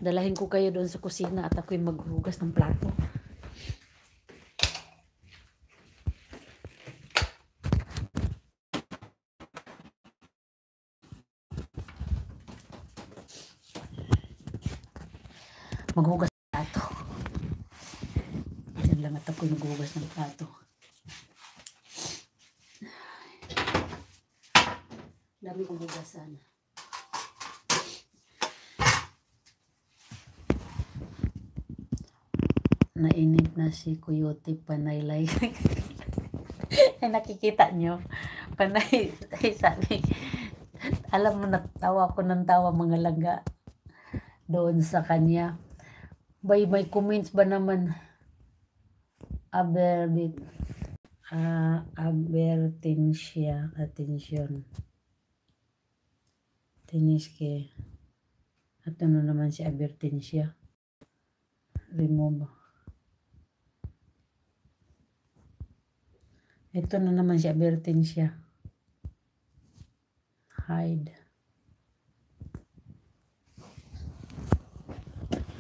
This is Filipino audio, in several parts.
Dalahin ko kayo doon sa kusina at ako'y maghugas ng plato. Maghugas ng plato. Yan lang at ako'y maghugas ng plato. Dami kong hugasan. Nainip na si Coyote, panay like. Ay, nakikita nyo. Panay, sabi. Alam mo, natawa ko ng tawa mga langga doon sa kanya. May comments ba naman? Abertinsia. Attention. Tiniske. At ano naman si Abertinsia? Remove. Ito na naman si Abertinsia. Hide.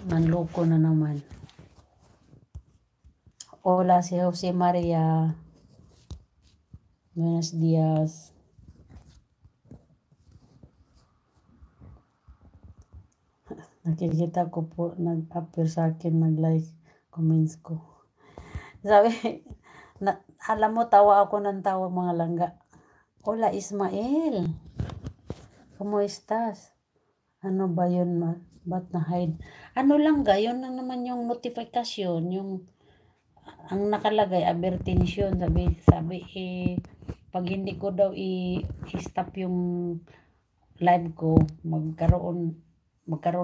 Manloko na naman. Hola, si Jose Maria. Buenos días. Nakikita ko po, nag-appear sa akin, mag-like, comments ko. Sabi, alam mo, tawa ako ng tawa mga langga. Hola, Ismael. ¿Cómo estás? Ano ba yun? Ba't na-hide? Ano lang ga, yun lang naman yung notification, yung ang nakalagay, abertation, sabi pag hindi ko daw i-stop yung live ko, magkaroon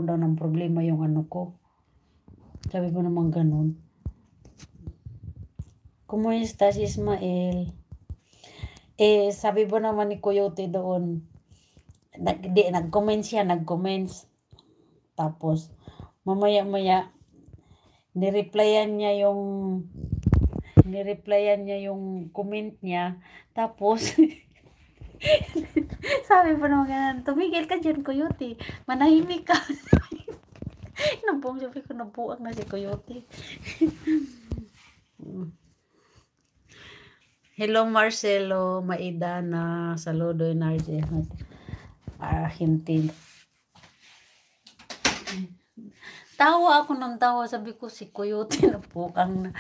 daw ng problema yung ano ko. Sabi ko naman ganun. ¿Cómo estás, Ismael? Sabi po naman ni Coyote doon, nag-comment siya, tapos mamaya nireplyan niya yung comment niya, tapos sabi pa naman ganun, tumigil ka dyan, Coyote, manahimik ka. Sabi ko, nabuang na si Coyote. Hello Marcelo, Maidana, saludo Enarje, Argentina. Tawa ako ng tawa, sabi ko si Coyote na po ang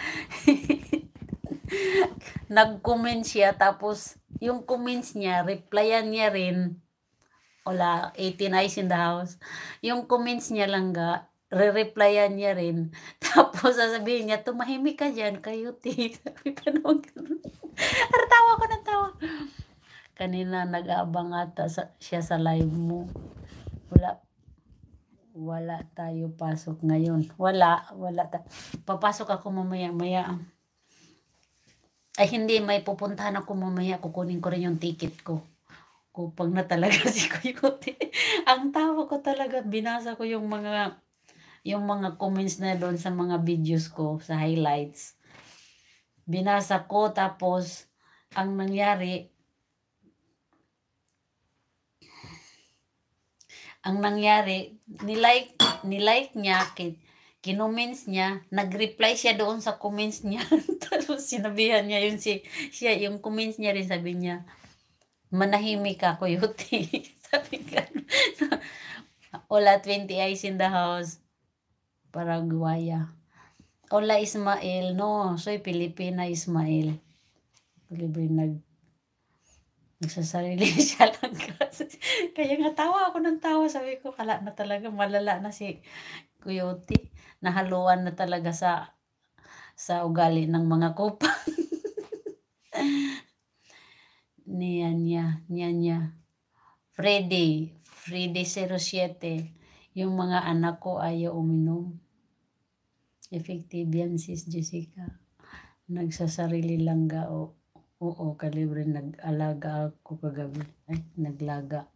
nag-comment siya, tapos yung comments niya, replyan niya rin. Wala, 18 eyes in the house. Yung comments niya lang re-replyan niya rin. Tapos sasabihin niya, tumahimik ka dyan, Coyote. Sabi pa naman ganun. Tawa ko ng tawa. Kanina nag-aabang ata siya sa live mo. Wala tayo pasok ngayon. Wala. Papasok ako mamaya. Ay hindi, may pupuntahan ako mamaya. Kukunin ko rin yung ticket ko. Kupag na talaga si Coyote. Ang tawa ko talaga, binasa ko yung mga comments na doon sa mga videos ko, sa highlights. Binasa ko, tapos ang nangyari, nilike niya, kinoments niya, nag-reply siya doon sa comments niya. Tapos sinabihan niya yung comments niya rin, sabi niya, manahimik ka, Coyote. Sabi ka. Hola, 20 eyes in the house. Paraguaya. Hola, Ismael. No, soy Pilipina, Ismael. Libre nagsasarili siya lang kasi. Kaya nga tawa ako ng tawa. Sabi ko, kala na talaga, malala na si Coyote. Nahaluan na talaga sa ugali ng mga kupang. Niya. Freddy 07. Yung mga anak ko ayaw uminom. Effective yan, sis Jessica. Nagsasarili lang Oo, kalibre, nag-alaga ako kagabi. Naglaga.